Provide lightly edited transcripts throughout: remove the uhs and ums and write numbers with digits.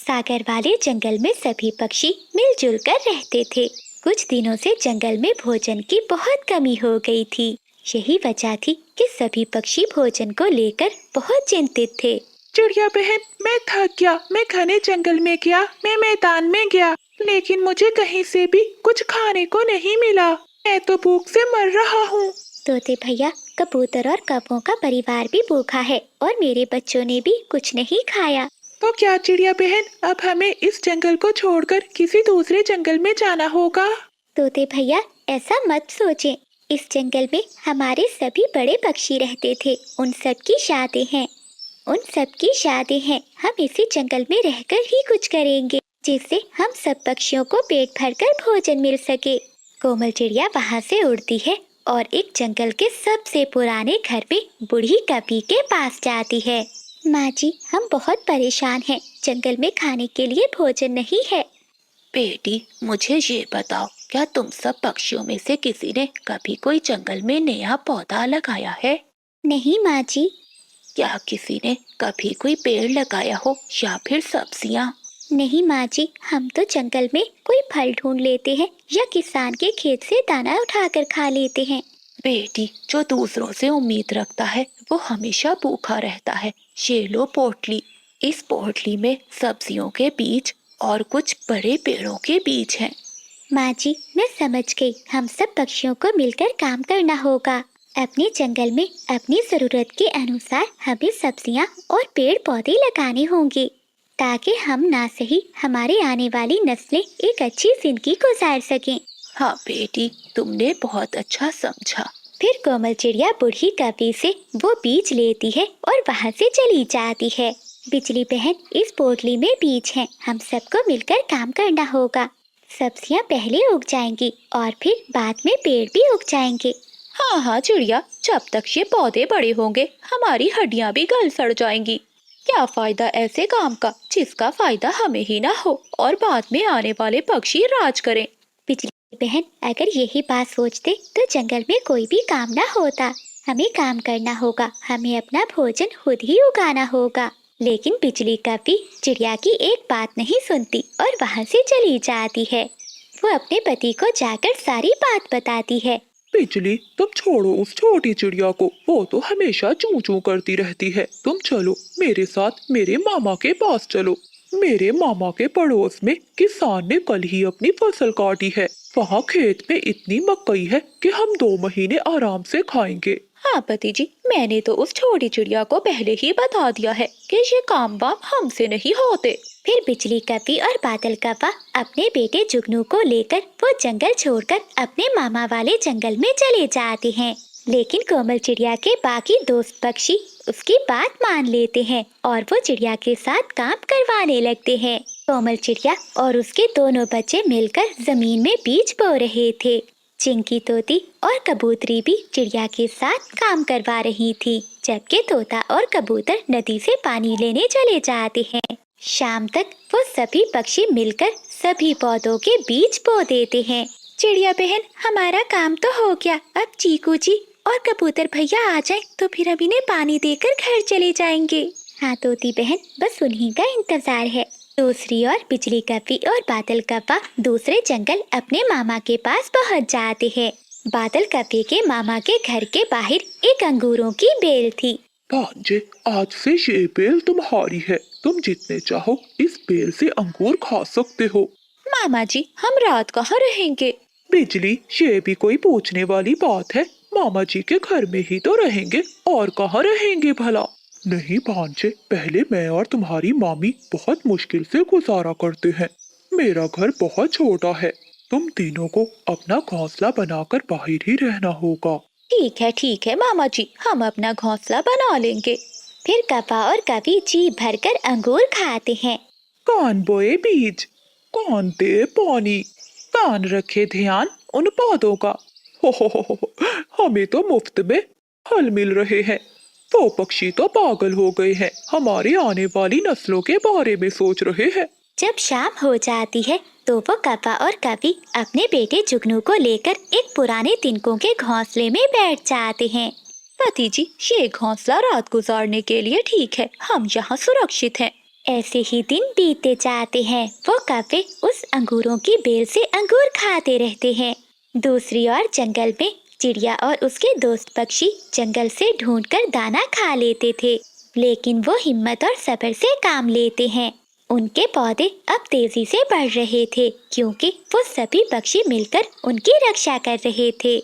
सागर वाले जंगल में सभी पक्षी मिलजुल कर रहते थे। कुछ दिनों से जंगल में भोजन की बहुत कमी हो गई थी। यही वजह थी कि सभी पक्षी भोजन को लेकर बहुत चिंतित थे। चिड़िया बहन, मैं थक गया। मैं घने जंगल में गया, मैं मैदान में गया, लेकिन मुझे कहीं से भी कुछ खाने को नहीं मिला। मैं तो भूख से मर रहा हूँ। तोते भैया, कबूतर और कौवों का परिवार भी भूखा है और मेरे बच्चों ने भी कुछ नहीं खाया। तो क्या चिड़िया बहन, अब हमें इस जंगल को छोड़कर किसी दूसरे जंगल में जाना होगा? तोते भैया, ऐसा मत सोचें। इस जंगल में हमारे सभी बड़े पक्षी रहते थे। उन सब की शादी हैं। हम इसी जंगल में रहकर ही कुछ करेंगे, जिससे हम सब पक्षियों को पेट भरकर भोजन मिल सके। कोमल चिड़िया वहाँ से उड़ती है और एक जंगल के सबसे पुराने घर में बूढ़ी कपी के पास जाती है। माँ जी, हम बहुत परेशान हैं। जंगल में खाने के लिए भोजन नहीं है। बेटी, मुझे ये बताओ, क्या तुम सब पक्षियों में से किसी ने कभी कोई जंगल में नया पौधा लगाया है? नहीं माँ जी। क्या किसी ने कभी कोई पेड़ लगाया हो या फिर सब्जियाँ? नहीं माँ जी, हम तो जंगल में कोई फल ढूंढ लेते हैं या किसान के खेत से दाना उठाकर खा लेते हैं। बेटी, जो दूसरों से उम्मीद रखता है वो हमेशा भूखा रहता है। ये लो पोटली। इस पोटली में सब्जियों के बीज और कुछ बड़े पेड़ों के बीज हैं। माँ जी, मैं समझ गई। हम सब पक्षियों को मिलकर काम करना होगा। अपने जंगल में अपनी जरूरत के अनुसार हमें सब्जियाँ और पेड़ पौधे लगाने होंगे, ताकि हम ना सही हमारे आने वाली नस्लें एक अच्छी जिंदगी गुजार सकें। हाँ बेटी, तुमने बहुत अच्छा समझा। फिर कोमल चिड़िया बूढ़ी कपी से वो बीज लेती है और वहाँ से चली जाती है। बिजली बहन, इस पोटली में बीज हैं। हम सबको मिलकर काम करना होगा। सब्जियाँ पहले उग जाएंगी और फिर बाद में पेड़ भी उग जाएंगे। हाँ हाँ चिड़िया, जब तक ये पौधे बड़े होंगे हमारी हड्डियाँ भी गल सड़ जाएंगी। क्या फायदा ऐसे काम का जिसका फायदा हमें ही ना हो और बाद में आने वाले पक्षी राज करें। बिजली बहन, अगर यही बात सोचते तो जंगल में कोई भी काम ना होता। हमें काम करना होगा, हमें अपना भोजन खुद ही उगाना होगा। लेकिन बिजली कपी चिड़िया की एक बात नहीं सुनती और वहाँ से चली जाती है। वो अपने पति को जाकर सारी बात बताती है। बिजली, तुम छोड़ो उस छोटी चिड़िया को। वो तो हमेशा चूं चूं करती रहती है। तुम चलो मेरे साथ, मेरे मामा के पास चलो। मेरे मामा के पड़ोस में किसान ने कल ही अपनी फसल काटी है। वहाँ खेत में इतनी मकई है कि हम 2 महीने आराम से खाएंगे। हाँ पति जी, मैंने तो उस छोटी चिड़िया को पहले ही बता दिया है कि ये काम वाम हमसे नहीं होते। फिर बिजली कपी और बादल कप्पा अपने बेटे जुगनू को लेकर वो जंगल छोड़कर अपने मामा वाले जंगल में चले जाते हैं। लेकिन कोमल चिड़िया के बाकी दोस्त पक्षी उसकी बात मान लेते हैं और वो चिड़िया के साथ काम करवाने लगते हैं। कोमल चिड़िया और उसके दोनों बच्चे मिलकर जमीन में बीज बो रहे थे। चिंकी तोती और कबूतरी भी चिड़िया के साथ काम करवा रही थी, जबकि तोता और कबूतर नदी से पानी लेने चले जाते हैं। शाम तक वो सभी पक्षी मिलकर सभी पौधों के बीज बो देते हैं। चिड़िया बहन, हमारा काम तो हो गया। अब चीकू जी और कबूतर भैया आ जाएं तो फिर हम इन्हें पानी देकर घर चले जाएंगे। हाँ तोती बहन, बस उन्हीं का इंतजार है। दूसरी ओर बिजली कपी और बादल कप्पा दूसरे जंगल अपने मामा के पास पहुंच जाते हैं। बादल कपी के मामा के घर के बाहर एक अंगूरों की बेल थी। भांजे, आज से ये बेल तुम्हारी है। तुम जितने चाहो इस बेल से अंगूर खा सकते हो। मामा जी, हम रात कहाँ रहेंगे? बिजली, ये भी कोई पूछने वाली बात है। मामा जी के घर में ही तो रहेंगे, और कहाँ रहेंगे भला? नहीं भांजे, पहले मैं और तुम्हारी मामी बहुत मुश्किल से गुजारा करते हैं। मेरा घर बहुत छोटा है। तुम तीनों को अपना घोंसला बनाकर बाहर ही रहना होगा। ठीक है मामा जी, हम अपना घोंसला बना लेंगे। फिर कप्पा और कपी जी भरकर अंगूर खाते हैं। कौन बोए बीज, कौन दे पानी, कौन रखे ध्यान उन पौधों का। हो, हमें तो मुफ्त में फल मिल रहे हैं। वो पक्षी तो पागल हो गए हैं, हमारी आने वाली नस्लों के बारे में सोच रहे हैं। जब शाम हो जाती है तो वो कप्पा और कपी अपने बेटे जुगनू को लेकर एक पुराने तिनकों के घोंसले में बैठ जाते हैं। पति जी, ये घोंसला रात गुजारने के लिए ठीक है। हम यहाँ सुरक्षित हैं। ऐसे ही दिन बीतते जाते हैं। वो कौवे उस अंगूरों की बेल से अंगूर खाते रहते हैं। दूसरी ओर जंगल में चिड़िया और उसके दोस्त पक्षी जंगल से ढूंढकर दाना खा लेते थे, लेकिन वो हिम्मत और सब्र से काम लेते हैं। उनके पौधे अब तेजी से बढ़ रहे थे, क्योंकि वो सभी पक्षी मिलकर उनकी रक्षा कर रहे थे।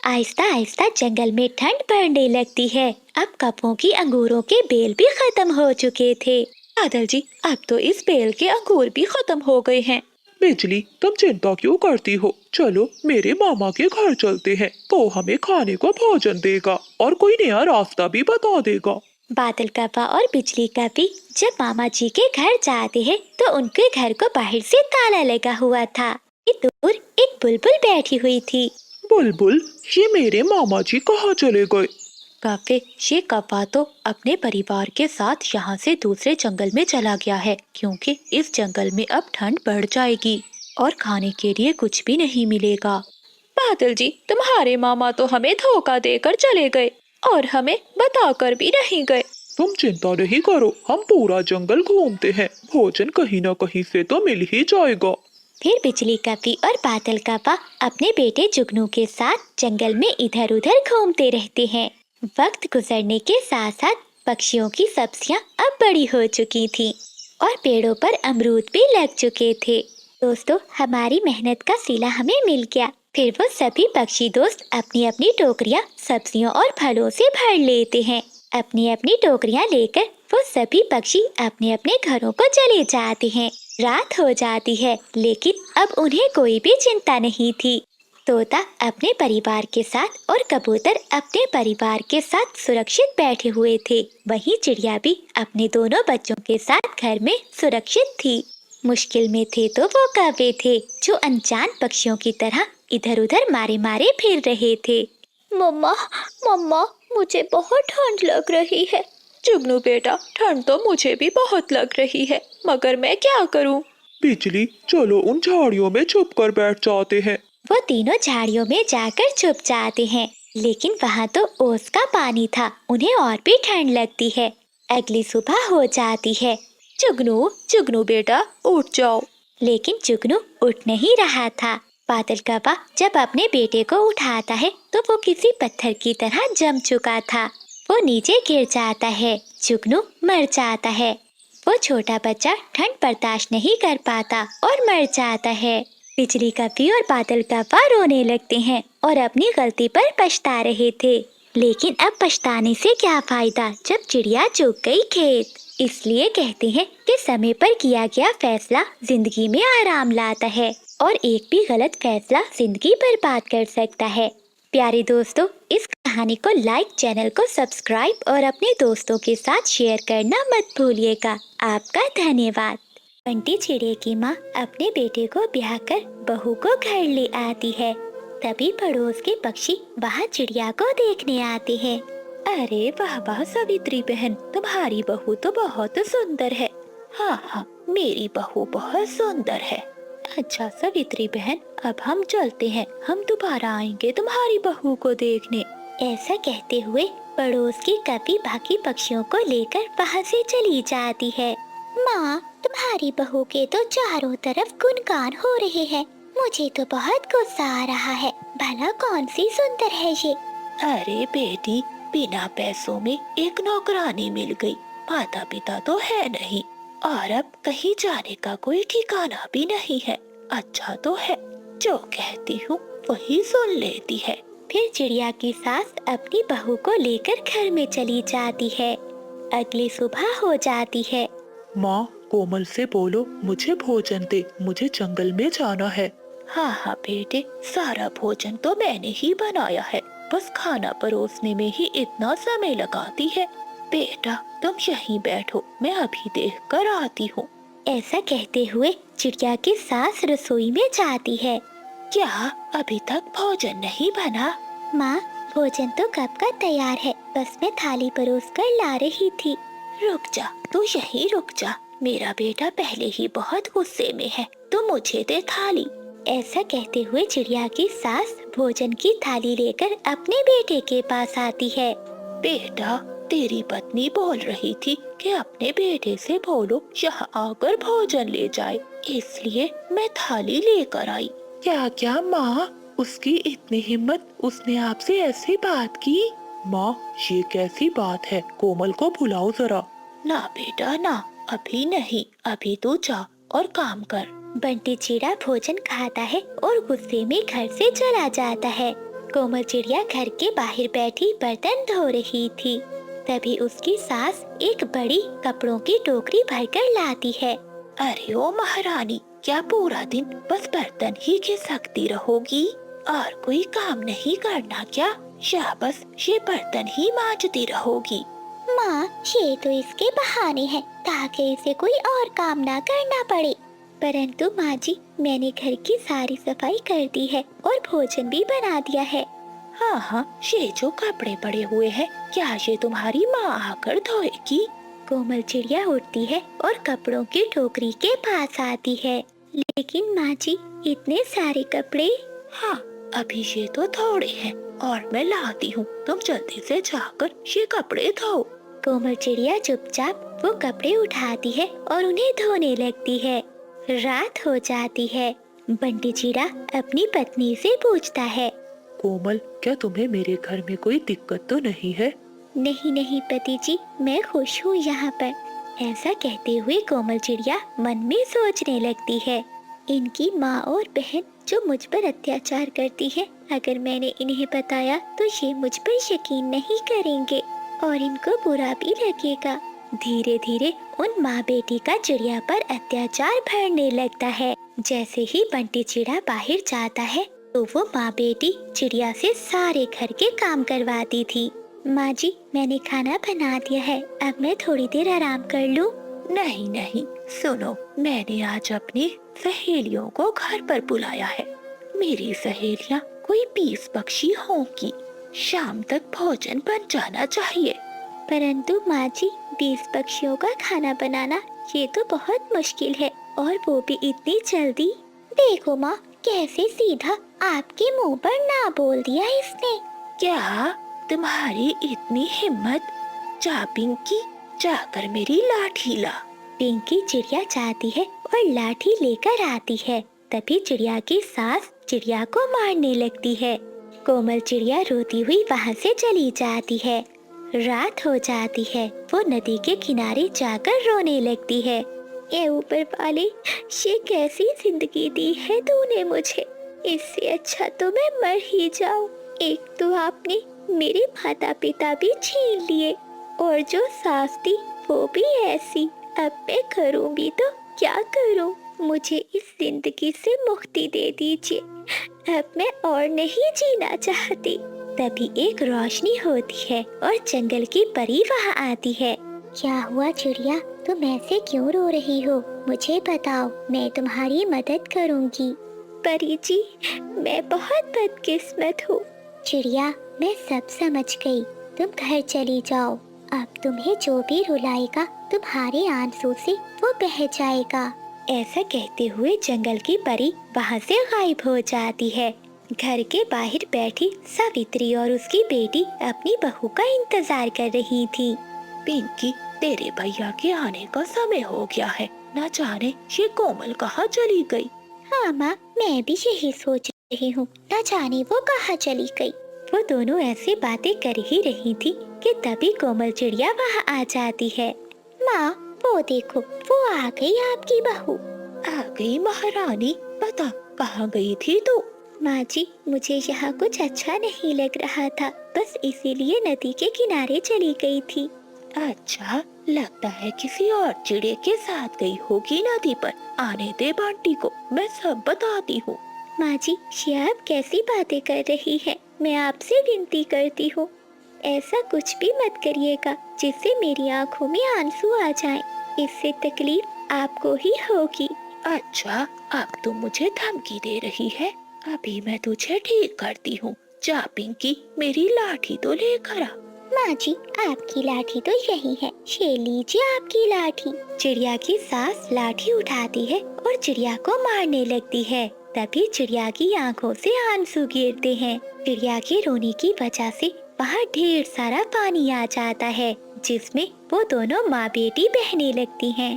आहिस्ता आहिस्ता जंगल में ठंड बढ़ने लगती है। अब कौवों की अंगूरों के बेल भी खत्म हो चुके थे। बादल जी, अब तो इस बेल के अंगूर भी खत्म हो गए हैं। बिजली, तुम चिंता क्यों करती हो? चलो मेरे मामा के घर चलते हैं, वो हमें खाने को भोजन देगा और कोई नया रास्ता भी बता देगा। बादल कौवा और बिजली कौवी जब मामा जी के घर जाते हैं तो उनके घर को बाहर से ताला लगा हुआ था। दूर एक बुलबुल बैठी हुई थी। बुलबुल, ये मेरे मामा जी कहाँ चले गए? कौवे, ये कौवा तो अपने परिवार के साथ यहाँ से दूसरे जंगल में चला गया है, क्योंकि इस जंगल में अब ठंड बढ़ जाएगी और खाने के लिए कुछ भी नहीं मिलेगा। बादल जी, तुम्हारे मामा तो हमें धोखा देकर चले गए और हमें बताकर भी नहीं गए। तुम चिंता नहीं करो, हम पूरा जंगल घूमते हैं, भोजन कहीं न कहीं से तो मिल ही जाएगा। फिर बिजली कौवी और बादल कौवा अपने बेटे जुगनू के साथ जंगल में इधर उधर घूमते रहते हैं। वक्त गुजरने के साथ साथ पक्षियों की सब्जियां अब बड़ी हो चुकी थीं और पेड़ों पर अमरूद भी लग चुके थे। दोस्तों, हमारी मेहनत का सिला हमें मिल गया। फिर वो सभी पक्षी दोस्त अपनी अपनी टोकरियां सब्जियों और फलों से भर लेते हैं। अपनी अपनी टोकरियां लेकर वो सभी पक्षी अपने अपने घरों को चले जाते हैं। रात हो जाती है, लेकिन अब उन्हें कोई भी चिंता नहीं थी। तोता अपने परिवार के साथ और कबूतर अपने परिवार के साथ सुरक्षित बैठे हुए थे। वहीं चिड़िया भी अपने दोनों बच्चों के साथ घर में सुरक्षित थी। मुश्किल में थे तो वो कौवे थे, जो अनजान पक्षियों की तरह इधर उधर मारे मारे फिर रहे थे। मम्मा, मम्मा, मुझे बहुत ठंड लग रही है। जुगनू बेटा, ठंड तो मुझे भी बहुत लग रही है, मगर मैं क्या करूं? बिजली, चलो उन झाड़ियों में छुप कर बैठ जाते हैं। वो तीनों झाड़ियों में जाकर छुप जाते हैं, लेकिन वहाँ तो ओस का पानी था, उन्हें और भी ठंड लगती है। अगली सुबह हो जाती है। जुगनू, जुगनू बेटा, उठ जाओ। लेकिन जुगनू उठ नहीं रहा था। बादल कौवा जब अपने बेटे को उठाता है तो वो किसी पत्थर की तरह जम चुका था। वो नीचे गिर जाता है। जुगनू मर जाता है। वो छोटा बच्चा ठंड बर्दाश्त नहीं कर पाता और मर जाता है। बिजली कौवी और बादल कौवा रोने लगते हैं और अपनी गलती पर पछता रहे थे। लेकिन अब पछताने से क्या फायदा जब चिड़िया चुग गई खेत। इसलिए कहते हैं कि समय पर किया गया फैसला जिंदगी में आराम लाता है और एक भी गलत फैसला जिंदगी बर्बाद कर सकता है। प्यारे दोस्तों, इस कहानी को लाइक, चैनल को सब्सक्राइब और अपने दोस्तों के साथ शेयर करना मत भूलिएगा। आपका धन्यवाद। बंटी चिड़िया की माँ अपने बेटे को ब्याह कर बहू को घर ले आती है। तभी पड़ोस के पक्षी वहाँ चिड़िया को देखने आते हैं। अरे वाह वाह सावित्री बहन, तुम्हारी बहू तो बहुत सुंदर है। हाँ हाँ, मेरी बहू बहुत सुंदर है। अच्छा सावित्री बहन, अब हम चलते हैं, हम दोबारा आएंगे तुम्हारी बहू को देखने। ऐसा कहते हुए पड़ोस की कौवी बाकी पक्षियों को लेकर वहाँ से चली जाती है। माँ, तुम्हारी बहू के तो चारों तरफ गुणगान हो रहे हैं। मुझे तो बहुत गुस्सा आ रहा है। भला कौन सी सुंदर है ये? अरे बेटी, बिना पैसों में एक नौकरानी मिल गई। माता पिता तो है नहीं और अब कहीं जाने का कोई ठिकाना भी नहीं है। अच्छा तो है, जो कहती हूँ वही सुन लेती है। फिर चिड़िया की सास अपनी बहू को लेकर घर में चली जाती है। अगली सुबह हो जाती है। माँ, कोमल से बोलो मुझे भोजन दे, मुझे जंगल में जाना है। हाँ हाँ बेटे, सारा भोजन तो मैंने ही बनाया है, बस खाना परोसने में ही इतना समय लगाती है। बेटा तुम यहीं बैठो, मैं अभी देख कर आती हूँ। ऐसा कहते हुए चिड़िया की सास रसोई में जाती है। क्या अभी तक भोजन नहीं बना? माँ, भोजन तो कब का तैयार है, बस मैं थाली परोस कर ला रही थी। रुक जा, तू यहीं रुक जा, मेरा बेटा पहले ही बहुत गुस्से में है, तू मुझे दे थाली। ऐसा कहते हुए चिड़िया की सास भोजन की थाली लेकर अपने बेटे के पास आती है। बेटा तेरी पत्नी बोल रही थी कि अपने बेटे से बोलो यहाँ आकर भोजन ले जाए, इसलिए मैं थाली लेकर आई। क्या क्या माँ, उसकी इतनी हिम्मत, उसने आपसे ऐसी बात की? माँ, ये कैसी बात है? कोमल को बुलाओ जरा। ना बेटा ना, अभी नहीं, अभी तू जा और काम कर। बंटी चिड़िया भोजन खाता है और गुस्से में घर से चला जाता है। कोमल चिड़िया घर के बाहर बैठी बर्तन धो रही थी। तभी उसकी सास एक बड़ी कपड़ों की टोकरी भरकर लाती है। अरे ओ महारानी, क्या पूरा दिन बस बर्तन ही घिसकती रहोगी और कोई काम नहीं करना क्या? या बस ये बर्तन ही मांजती रहोगी? माँ, ये तो इसके बहाने हैं ताकि इसे कोई और काम ना करना पड़े। परंतु माँ जी, मैंने घर की सारी सफाई कर दी है और भोजन भी बना दिया है। हाँ हाँ, ये जो कपड़े पड़े हुए हैं, क्या ये तुम्हारी माँ आकर धोएगी? कोमल चिड़िया उठती है और कपड़ों की टोकरी के पास आती है। लेकिन माँ जी, इतने सारे कपड़े। हाँ, अभी ये तो थोड़े हैं और मैं लाती हूँ, तुम जल्दी से जाकर ये कपड़े धो। कोमल चिड़िया चुपचाप वो कपड़े उठाती है और उन्हें धोने लगती है। रात हो जाती है। बंटी चिड़िया अपनी पत्नी से पूछता है, कोमल, क्या तुम्हें मेरे घर में कोई दिक्कत तो नहीं है? नहीं नहीं पति जी, मैं खुश हूँ यहाँ पर। ऐसा कहते हुए कोमल चिड़िया मन में सोचने लगती है, इनकी माँ और बहन जो मुझ पर अत्याचार करती है, अगर मैंने इन्हें बताया तो ये मुझ पर यकीन नहीं करेंगे और इनको बुरा भी लगेगा। धीरे धीरे उन माँ बेटी का चिड़िया पर अत्याचार बढ़ने लगता है। जैसे ही बंटी चिड़िया बाहर जाता है तो वो माँ बेटी चिड़िया से सारे घर के काम करवाती थी। माँ जी, मैंने खाना बना दिया है, अब मैं थोड़ी देर आराम कर लूँ? नहीं नहीं, सुनो, मैंने आज अपनी सहेलियों को घर पर बुलाया है। मेरी सहेलियाँ कोई 20 पक्षी होंगी। शाम तक भोजन बन जाना चाहिए। परंतु माँ जी, 20 पक्षियों का खाना बनाना ये तो बहुत मुश्किल है, और वो भी इतनी जल्दी। देखो माँ, कैसे सीधा आपके मुंह पर ना बोल दिया इसने। क्या तुम्हारी इतनी हिम्मत? जा पिंकी, जाकर मेरी लाठी ला। पिंकी चिड़िया जाती है और लाठी लेकर आती है। तभी चिड़िया की सास चिड़िया को मारने लगती है। कोमल चिड़िया रोती हुई वहाँ से चली जाती है। रात हो जाती है। वो नदी के किनारे जाकर रोने लगती है। ये ऊपर वाले, ये कैसी जिंदगी दी है तूने मुझे, इससे अच्छा तो मैं मर ही जाऊं। एक तो आपने मेरे माता पिता भी छीन लिए, और जो सास थी वो भी ऐसी। अब मैं करूं भी तो क्या करूं? मुझे इस जिंदगी से मुक्ति दे दीजिए, अब मैं और नहीं जीना चाहती। तभी एक रोशनी होती है और जंगल की परी वहाँ आती है। क्या हुआ चिड़िया, तुम ऐसे क्यों रो रही हो? मुझे बताओ, मैं तुम्हारी मदद करूँगी। परी जी, मैं बहुत बदकिस्मत हूँ। चिड़िया, मैं सब समझ गई, तुम घर चली जाओ। अब तुम्हें जो भी रुलाएगा तुम्हारे आंसू से वो बह जाएगा। ऐसा कहते हुए जंगल की परी वहाँ से गायब हो जाती है। घर के बाहर बैठी सावित्री और उसकी बेटी अपनी बहू का इंतजार कर रही थी। पिंकी, तेरे भैया के आने का समय हो गया है, न जाने ये कोमल कहाँ चली गई। हाँ माँ, मैं भी यही सोच रही हूँ, न जाने वो कहाँ चली गई। वो दोनों ऐसी बातें कर ही रही थी कि तभी कोमल चिड़िया वहाँ आ जाती है। माँ, वो देखो, वो आ गई आपकी बहू। आ गई महारानी, बता कहाँ गई थी तू? माँ जी, मुझे यहाँ कुछ अच्छा नहीं लग रहा था, बस इसीलिए नदी के किनारे चली गई थी। अच्छा, लगता है किसी और चिड़े के साथ गई होगी नदी पर। आने दे बंटी को, मैं सब बताती हूँ। माँ जी, ये आप कैसी बातें कर रही हैं? मैं आपसे विनती करती हूँ, ऐसा कुछ भी मत करिएगा जिससे मेरी आंखों में आंसू आ जाएं। इससे तकलीफ आपको ही होगी। अच्छा, अब तुम मुझे धमकी दे रही है? अभी मैं तुझे ठीक करती हूँ। जा पिंकी, मेरी लाठी तो लेकर आ। माँ जी, आपकी लाठी तो यही है, ये लीजिए आपकी लाठी। चिड़िया की सास लाठी उठाती है और चिड़िया को मारने लगती है। तभी चिड़िया की आंखों से आंसू गिरते हैं। चिड़िया के रोने की वजह से वहाँ ढेर सारा पानी आ जाता है, जिसमें वो दोनों माँ बेटी बहने लगती हैं।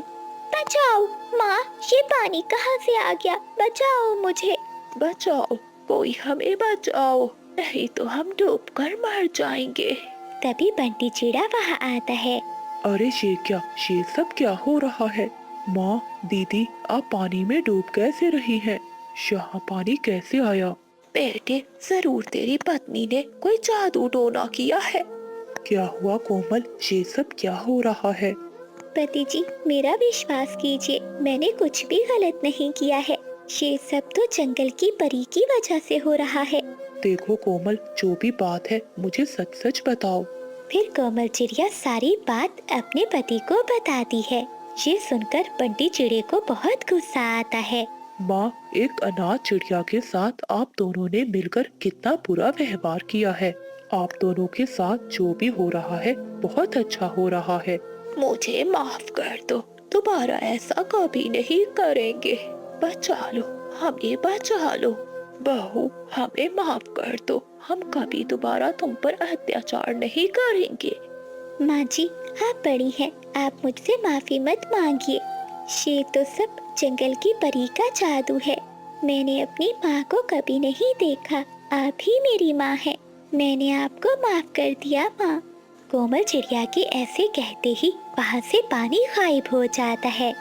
बचाओ माँ, ये पानी कहाँ से आ गया? बचाओ मुझे। बचाओ, कोई हमें बचाओ, नहीं तो हम डूबकर मर जाएंगे। तभी बंटी चिड़ा वहाँ आता है। अरे ये सब क्या हो रहा है? माँ, दीदी, आप पानी में डूब कैसे रही हैं? यहाँ पानी कैसे आया? बेटे, जरूर तेरी पत्नी ने कोई जादू टोना किया है। क्या हुआ कोमल, ये सब क्या हो रहा है? पति जी, मेरा विश्वास कीजिए, मैंने कुछ भी गलत नहीं किया है। ये सब तो जंगल की परी की वजह से हो रहा है। देखो कोमल, जो भी बात है मुझे सच सच बताओ। फिर कोमल चिड़िया सारी बात अपने पति को बताती है। ये सुनकर बंटी चिड़े को बहुत गुस्सा आता है। माँ, एक अनाथ चिड़िया के साथ आप दोनों ने मिलकर कितना बुरा व्यवहार किया है। आप दोनों के साथ जो भी हो रहा है बहुत अच्छा हो रहा है। मुझे माफ कर दो, दोबारा ऐसा कभी नहीं करेंगे। बचा लो, हमें बचा लो। बहू, हमें माफ कर दो, हम कभी दोबारा तुम पर अत्याचार नहीं करेंगे। माँ जी, आप बड़ी हैं, आप मुझसे माफी मत मांगिए। ये तो सब जंगल की परी का जादू है। मैंने अपनी माँ को कभी नहीं देखा, आप ही मेरी माँ हैं। मैंने आपको माफ कर दिया माँ। कोमल चिड़िया के ऐसे कहते ही वहाँ से पानी गायब हो जाता है।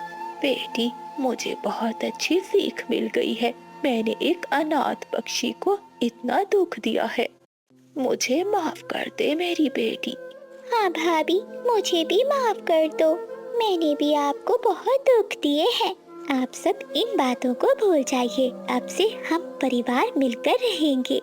बेटी, मुझे बहुत अच्छी सीख मिल गई है। मैंने एक अनाथ पक्षी को इतना दुख दिया है। मुझे माफ कर दे मेरी बेटी। हाँ भाभी, मुझे भी माफ कर दो। मैंने भी आपको बहुत दुख दिए हैं। आप सब इन बातों को भूल जाइए। अब से हम परिवार मिलकर रहेंगे।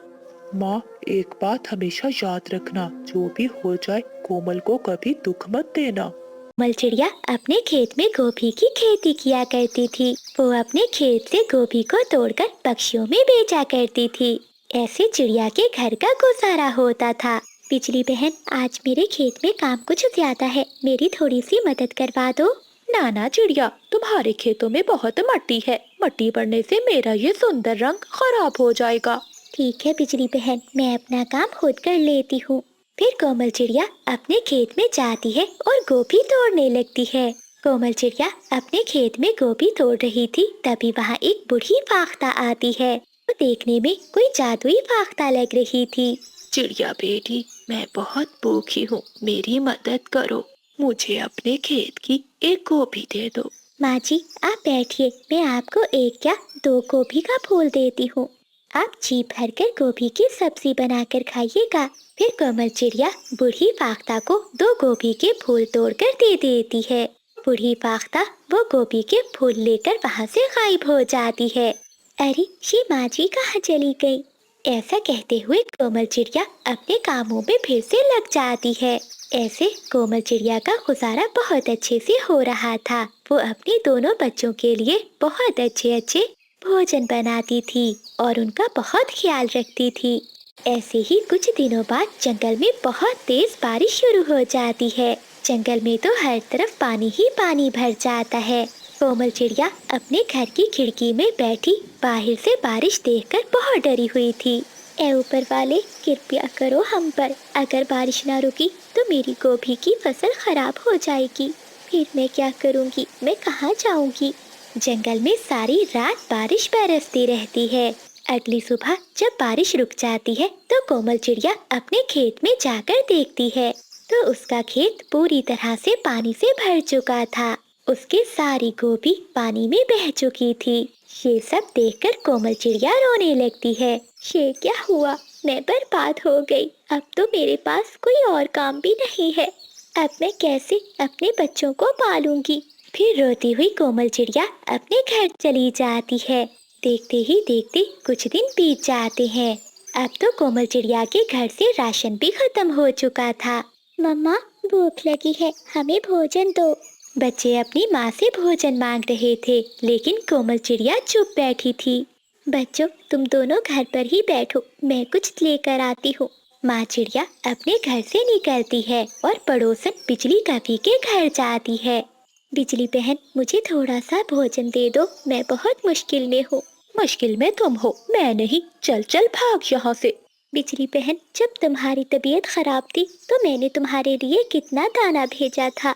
माँ, एक बात हमेशा याद रखना, जो भी हो जाए कोमल को कभी दुख मत देना। कोमल चिड़िया अपने खेत में गोभी की खेती किया करती थी। वो अपने खेत से गोभी को तोड़कर पक्षियों में बेचा करती थी। ऐसे चिड़िया के घर का गुजारा होता था। बिजली बहन, आज मेरे खेत में काम कुछ ज्यादा है, मेरी थोड़ी सी मदद करवा दो। नाना चिड़िया, तुम्हारे खेतों में बहुत मट्टी है। मट्टी बढ़ने से मेरा ये सुंदर रंग खराब हो जाएगा। ठीक है बिजली बहन, मैं अपना काम खुद कर लेती हूँ। फिर कोमल चिड़िया अपने खेत में जाती है और गोभी तोड़ने लगती है। कोमल चिड़िया अपने खेत में गोभी तोड़ रही थी, तभी वहाँ एक बूढ़ी फाख्ता आती है। वो देखने में कोई जादुई फाख्ता लग रही थी। चिड़िया बेटी, मैं बहुत भूखी हूँ, मेरी मदद करो। मुझे अपने खेत की एक गोभी दे दो। माँ जी, आप बैठिए, मैं आपको एक या दो गोभी का फूल देती हूँ। आप जी भरकर गोभी की सब्जी बनाकर खाइएगा। फिर कोमल चिड़िया बूढ़ी फाख्ता को 2 गोभी के फूल तोड़कर दे देती है। बूढ़ी फाख्ता वो गोभी के फूल लेकर वहाँ से गायब हो जाती है। अरे, ये माँ जी कहाँ चली गई? ऐसा कहते हुए कोमल चिड़िया अपने कामों में फिर से लग जाती है। ऐसे कोमल चिड़िया का गुजारा बहुत अच्छे से हो रहा था। वो अपने दोनों बच्चों के लिए बहुत अच्छे अच्छे भोजन बनाती थी और उनका बहुत ख्याल रखती थी। ऐसे ही कुछ दिनों बाद जंगल में बहुत तेज बारिश शुरू हो जाती है। जंगल में तो हर तरफ पानी ही पानी भर जाता है। कोमल चिड़िया अपने घर की खिड़की में बैठी बाहर से बारिश देखकर बहुत डरी हुई थी। ऐ ऊपर वाले, कृपया करो हम पर। अगर बारिश ना रुकी तो मेरी गोभी की फसल खराब हो जाएगी। फिर मैं क्या करूँगी? मैं कहाँ जाऊँगी? जंगल में सारी रात बारिश बरसती रहती है। अगली सुबह जब बारिश रुक जाती है तो कोमल चिड़िया अपने खेत में जाकर देखती है तो उसका खेत पूरी तरह से पानी से भर चुका था। उसकी सारी गोभी पानी में बह चुकी थी। ये सब देखकर कोमल चिड़िया रोने लगती है। ये क्या हुआ? मैं बर्बाद हो गई। अब तो मेरे पास कोई और काम भी नहीं है। अब मैं कैसे अपने बच्चों को पालूंगी? फिर रोती हुई कोमल चिड़िया अपने घर चली जाती है। देखते ही देखते कुछ दिन बीत जाते हैं। अब तो कोमल चिड़िया के घर से राशन भी खत्म हो चुका था। मम्मा, भूख लगी है, हमें भोजन दो। बच्चे अपनी माँ से भोजन मांग रहे थे, लेकिन कोमल चिड़िया चुप बैठी थी। बच्चों, तुम दोनों घर पर ही बैठो, मैं कुछ लेकर आती हूँ। माँ चिड़िया अपने घर से निकलती है और पड़ोसन बिजली कभी के घर जाती है। बिजली बहन, मुझे थोड़ा सा भोजन दे दो, मैं बहुत मुश्किल में हूँ। मुश्किल में तुम हो, मैं नहीं। चल चल भाग यहाँ से। बिजली बहन, जब तुम्हारी तबीयत खराब थी तो मैंने तुम्हारे लिए कितना दाना भेजा था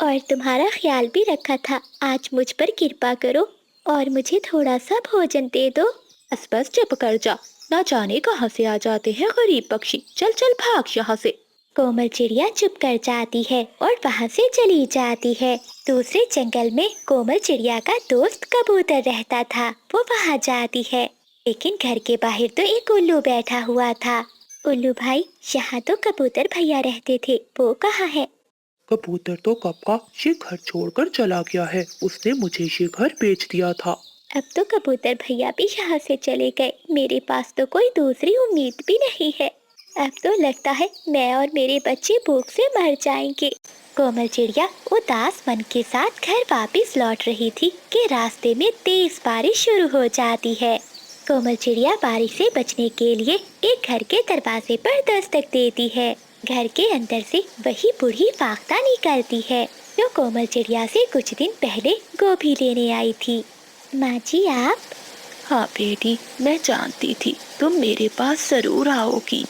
और तुम्हारा ख्याल भी रखा था। आज मुझ पर कृपा करो और मुझे थोड़ा सा भोजन दे दो। बस बस चुप कर जा, ना जाने कहाँ से आ जाते हैं गरीब पक्षी। चल चल भाग यहाँ से। कोमल चिड़िया चुप कर जाती है और वहाँ से चली जाती है। दूसरे जंगल में कोमल चिड़िया का दोस्त कबूतर रहता था। वो वहाँ जाती है, लेकिन घर के बाहर तो एक उल्लू बैठा हुआ था। उल्लू भाई, यहाँ तो कबूतर भैया रहते थे, वो कहाँ है? कबूतर तो कब का ये घर छोड़कर चला गया है। उसने मुझे ये घर बेच दिया था। अब तो कबूतर भैया भी यहाँ से चले गए। मेरे पास तो कोई दूसरी उम्मीद भी नहीं है। अब तो लगता है मैं और मेरे बच्चे भूख से मर जाएंगे। कोमल चिड़िया उदास मन के साथ घर वापस लौट रही थी कि रास्ते में तेज बारिश शुरू हो जाती है। कोमल चिड़िया बारिश से बचने के लिए एक घर के दरवाजे पर दस्तक देती है। घर के अंदर से वही बूढ़ी फाख्ता निकलती है जो कोमल चिड़िया से कुछ दिन पहले गोभी लेने आई थी। माँ जी, आप? हाँ बेटी, मैं जानती थी तुम मेरे पास जरूर आओगी।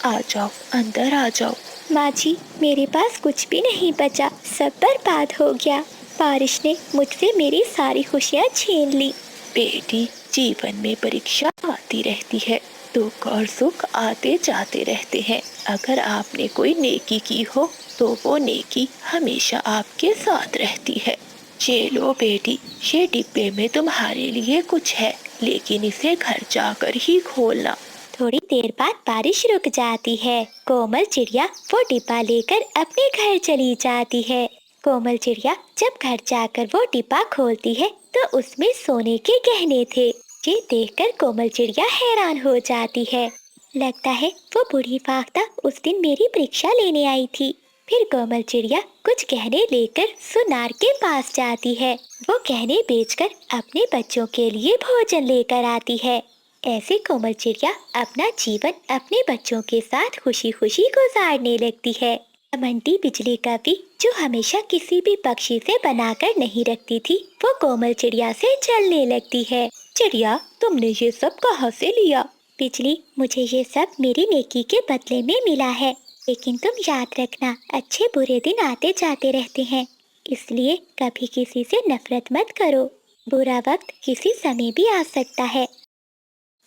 आ जाओ, अंदर आ जाओ। माँ जी, मेरे पास कुछ भी नहीं बचा, सब बर्बाद हो गया। बारिश ने मुझसे मेरी सारी खुशियाँ छीन ली। बेटी, जीवन में परीक्षा आती रहती है, दुख और सुख आते जाते रहते हैं। अगर आपने कोई नेकी की हो तो वो नेकी हमेशा आपके साथ रहती है। ये लो बेटी, ये डिब्बे में तुम्हारे लिए कुछ है, लेकिन इसे घर जाकर ही खोलना। थोड़ी देर बाद बारिश रुक जाती है। कोमल चिड़िया वो डिब्बा लेकर अपने घर चली जाती है। कोमल चिड़िया जब घर जाकर वो डिब्बा खोलती है तो उसमें सोने के गहने थे। ये देखकर कोमल चिड़िया हैरान हो जाती है। लगता है वो बूढ़ी फाख्ता उस दिन मेरी परीक्षा लेने आई थी। फिर कोमल चिड़िया कुछ गहने लेकर सुनार के पास जाती है। वो गहने बेचकर अपने बच्चों के लिए भोजन लेकर आती है। ऐसे कोमल चिड़िया अपना जीवन अपने बच्चों के साथ खुशी खुशी गुजारने लगती है। घमंडी बिजली कवि, जो हमेशा किसी भी पक्षी से बनाकर नहीं रखती थी, वो कोमल चिड़िया से जलने लगती है। चिड़िया, तुमने ये सब कहाँ से लिया? बिजली, मुझे ये सब मेरी नेकी के बदले में मिला है। लेकिन तुम याद रखना, अच्छे बुरे दिन आते जाते रहते हैं, इसलिए कभी किसी से नफरत मत करो। बुरा वक्त किसी समय भी आ सकता है।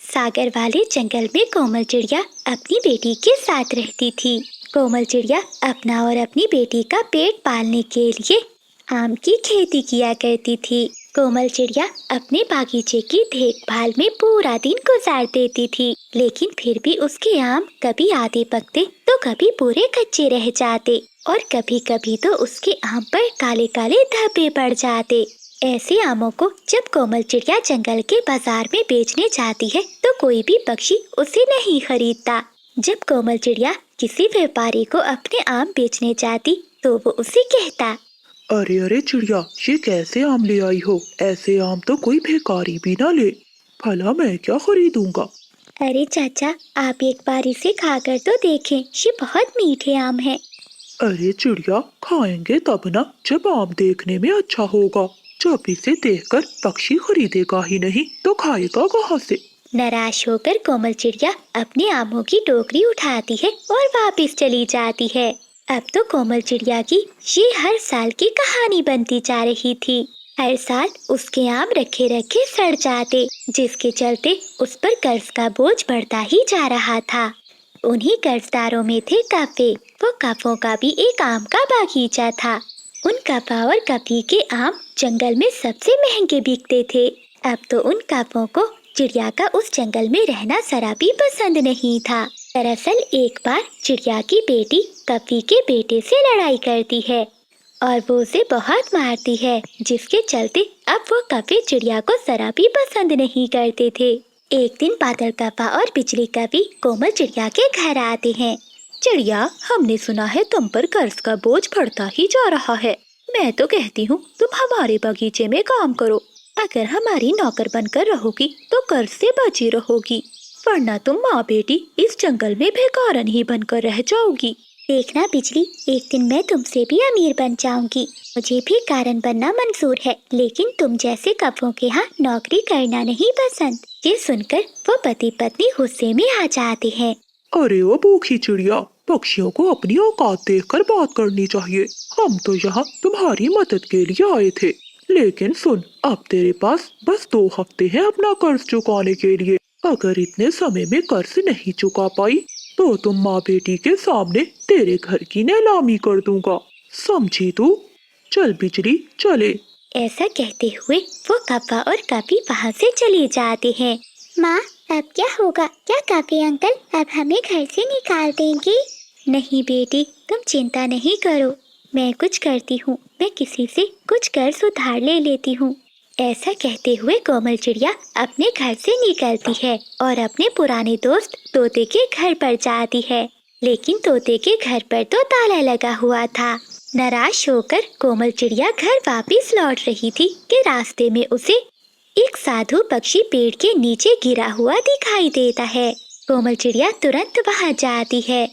सागर वाले जंगल में कोमल चिड़िया अपनी बेटी के साथ रहती थी। कोमल चिड़िया अपना और अपनी बेटी का पेट पालने के लिए आम की खेती किया करती थी। कोमल चिड़िया अपने बागीचे की देखभाल में पूरा दिन गुजार देती थी, लेकिन फिर भी उसके आम कभी आधे पकते तो कभी पूरे कच्चे रह जाते और कभी कभी तो उसके आम पर काले काले धब्बे पड़ जाते। ऐसे आमों को जब कोमल चिड़िया जंगल के बाजार में बेचने जाती है तो कोई भी पक्षी उसे नहीं खरीदता। जब कोमल चिड़िया किसी व्यापारी को अपने आम बेचने जाती तो वो उसे कहता, अरे अरे चिड़िया, ये कैसे आम ले आई हो? ऐसे आम तो कोई भिखारी भी ना ले। भला मैं क्या खरीदूंगा? अरे चाचा, आप एक बार इसे खाकर तो देखें, ये बहुत मीठे आम हैं। अरे चिड़िया, खाएंगे तब ना जब आम देखने में अच्छा होगा। जब इसे देखकर पक्षी खरीदेगा ही नहीं तो खाएगा कहाँ से? निराश होकर कोमल चिड़िया अपने आमों की टोकरी उठाती है और वापस चली जाती है। अब तो कोमल चिड़िया की ये हर साल की कहानी बनती जा रही थी। हर साल उसके आम रखे रखे सड़ जाते, जिसके चलते उस पर कर्ज का बोझ बढ़ता ही जा रहा था। उन्हीं कर्जदारों में थे कौवे। वो कौवों का भी एक आम का बागीचा था। उन कौवा और कौवी के आम जंगल में सबसे महंगे बिकते थे। अब तो उन कौवों को चिड़िया का उस जंगल में रहना जरा भी पसंद नहीं था। दरअसल एक बार चिड़िया की बेटी कौवी के बेटे से लड़ाई करती है और वो उसे बहुत मारती है, जिसके चलते अब वो कौवे चिड़िया को जरा भी पसंद नहीं करते थे। एक दिन बादल कौवा और बिजली कौवी कोमल चिड़िया के घर आते हैं। चिड़िया, हमने सुना है तुम पर कर्ज का बोझ बढ़ता ही जा रहा है। मैं तो कहती हूँ तुम हमारे बगीचे में काम करो। अगर हमारी नौकर बनकर रहोगी तो कर्ज से बची रहोगी, वरना तुम माँ बेटी इस जंगल में भिखारन ही बनकर रह जाओगी। देखना बिजली, एक दिन मैं तुमसे भी अमीर बन जाऊंगी। मुझे भी कारण बनना मंजूर है, लेकिन तुम जैसे कौवों के यहाँ नौकरी करना नहीं पसंद। ये सुनकर वो पति पत्नी गुस्से में आ जाते हैं। अरे ओ भूखी चिड़िया, पक्षियों को अपनी औकात देखकर बात करनी चाहिए। हम तो यहाँ तुम्हारी मदद के लिए आए थे, लेकिन सुन, अब तेरे पास बस 2 हफ्ते हैं अपना कर्ज चुकाने के लिए। अगर इतने समय में कर्ज नहीं चुका पाई तो तुम माँ बेटी के सामने तेरे घर की नीलामी कर दूंगा, समझी तू? चल बिजली चले। ऐसा कहते हुए वो कव्वा और कपी वहाँ से चले जाते हैं। माँ, अब क्या होगा? क्या कपी अंकल अब हमें घर से निकाल देंगे? नहीं बेटी, तुम चिंता नहीं करो, मैं कुछ करती हूँ। मैं किसी से कुछ कर्ज उधार ले लेती हूँ। ऐसा कहते हुए कोमल चिड़िया अपने घर से निकलती है और अपने पुराने दोस्त तोते के घर पर जाती है। लेकिन तोते के घर पर तो ताला लगा हुआ था। निराश होकर कोमल चिड़िया घर वापस लौट रही थी कि रास्ते में उसे एक साधु पक्षी पेड़ के नीचे गिरा हुआ दिखाई देता है। कोमल चिड़िया तुरंत वहां जाती है।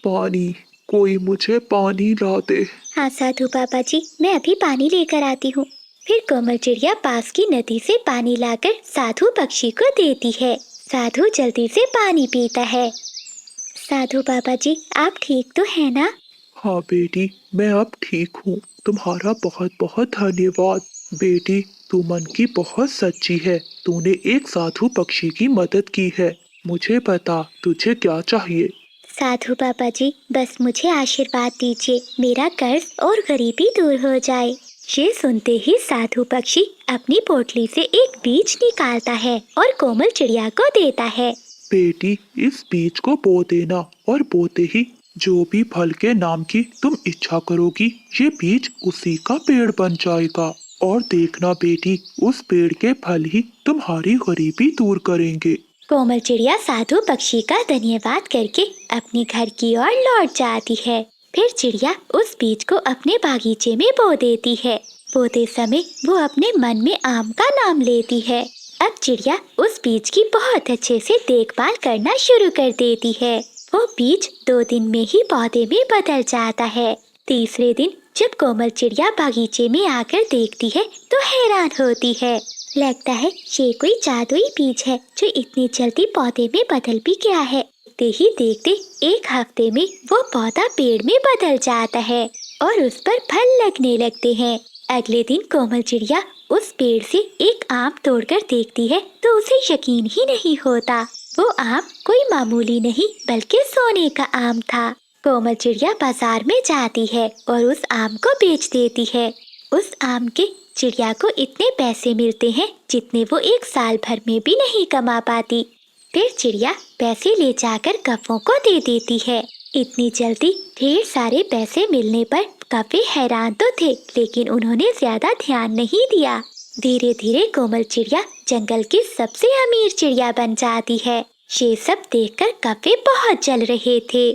पानी, कोई मुझे पानी ला दे। हाँ साधु बाबा जी, मैं अभी पानी लेकर आती हूँ। फिर कोमल चिड़िया पास की नदी से पानी लाकर साधु पक्षी को देती है। साधु जल्दी से पानी पीता है। साधु बाबा जी, आप ठीक तो है ना? हाँ बेटी, मैं अब ठीक हूँ। तुम्हारा बहुत बहुत धन्यवाद। बेटी, तू मन की बहुत सच्ची है। तूने एक साधु पक्षी की मदद की है। मुझे बता, तुझे क्या चाहिए? साधु बाबा जी, बस मुझे आशीर्वाद दीजिए, मेरा कर्ज और गरीबी दूर हो जाए। ये सुनते ही साधु पक्षी अपनी पोटली से एक बीज निकालता है और कोमल चिड़िया को देता है। बेटी, इस बीज को बो देना और बोते ही जो भी फल के नाम की तुम इच्छा करोगी, ये बीज उसी का पेड़ बन जाएगा। और देखना बेटी, उस पेड़ के फल ही तुम्हारी गरीबी दूर करेंगे। कोमल चिड़िया साधु पक्षी का धन्यवाद करके अपने घर की ओर लौट जाती है। फिर चिड़िया उस बीज को अपने बागीचे में बो देती है। बोते समय वो अपने मन में आम का नाम लेती है। अब चिड़िया उस बीज की बहुत अच्छे से देखभाल करना शुरू कर देती है। वो बीज 2 दिन में ही पौधे में बदल जाता है। तीसरे दिन जब कोमल चिड़िया बागीचे में आकर देखती है तो हैरान होती है। लगता है ये कोई जादुई बीज है जो इतनी जल्दी पौधे में बदल भी गया है। देखते ही देखते 1 हफ्ते में वो पौधा पेड़ में बदल जाता है और उस पर फल लगने लगते हैं। अगले दिन कोमल चिड़िया उस पेड़ से एक आम तोड़कर देखती है तो उसे यकीन ही नहीं होता। वो आम कोई मामूली नहीं बल्कि सोने का आम था। कोमल चिड़िया बाजार में जाती है और उस आम को बेच देती है। उस आम के चिड़िया को इतने पैसे मिलते हैं जितने वो 1 साल भर में भी नहीं कमा पाती। फिर चिड़िया पैसे ले जाकर कौवों को दे देती है। इतनी जल्दी ढेर सारे पैसे मिलने पर कौवे हैरान तो थे, लेकिन उन्होंने ज्यादा ध्यान नहीं दिया। धीरे धीरे कोमल चिड़िया जंगल की सबसे अमीर चिड़िया बन जाती है। ये सब देखकर कौवे बहुत जल रहे थे।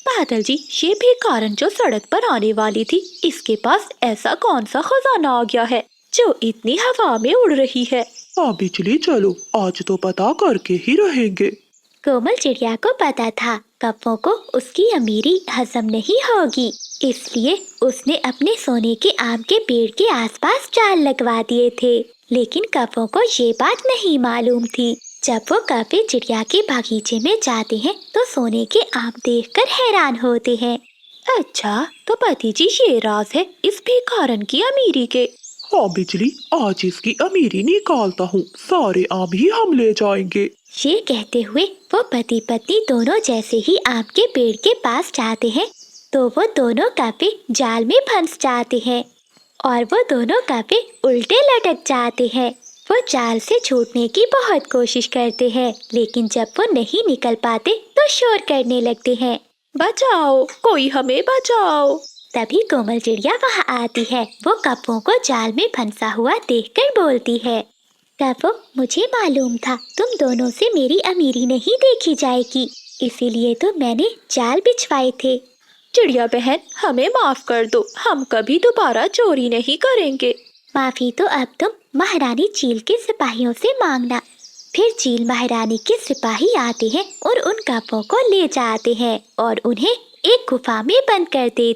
बादल जी, ये भिखारन जो सड़क पर आने वाली थी, इसके पास ऐसा कौन सा खजाना आ गया है जो इतनी हवा में उड़ रही है? हाँ बिजली, चलो आज तो पता करके ही रहेंगे। कोमल चिड़िया को पता था कौवों को उसकी अमीरी हजम नहीं होगी, इसलिए उसने अपने सोने के आम के पेड़ के आसपास जाल लगवा दिए थे। लेकिन कौवों को ये बात नहीं मालूम थी। जब वो कौवे चिड़िया के बागीचे में जाते हैं तो सोने के आम देखकर हैरान होते हैं। अच्छा, तो पति जी ये राज है इस भिखारन की अमीरी के। हाँ बिजली, आज इसकी अमीरी निकालता हूँ, सारे आम ही हम ले जाएंगे। ये कहते हुए वो पति पत्नी दोनों जैसे ही आम के पेड़ के पास जाते हैं तो वो दोनों कौवे जाल में फंस जाते हैं और वो दोनों कौवे उल्टे लटक जाते हैं। वो जाल से छूटने की बहुत कोशिश करते हैं, लेकिन जब वो नहीं निकल पाते तो शोर करने लगते हैं, बचाओ, कोई हमें बचाओ। तभी कोमल चिड़िया वहाँ आती है। वो कौवों को जाल में फंसा हुआ देखकर बोलती है, कौवों, मुझे मालूम था तुम दोनों से मेरी अमीरी नहीं देखी जाएगी, इसीलिए तो मैंने जाल बिछवाए थे। चिड़िया बहन, हमें माफ कर दो, हम कभी दोबारा चोरी नहीं करेंगे। माफी तो अब तुम महारानी चील के सिपाहियों से मांगना। फिर चील महारानी के सिपाही आते हैं और उन कौवों को ले जाते हैं और उन्हें एक गुफा में बंद कर देते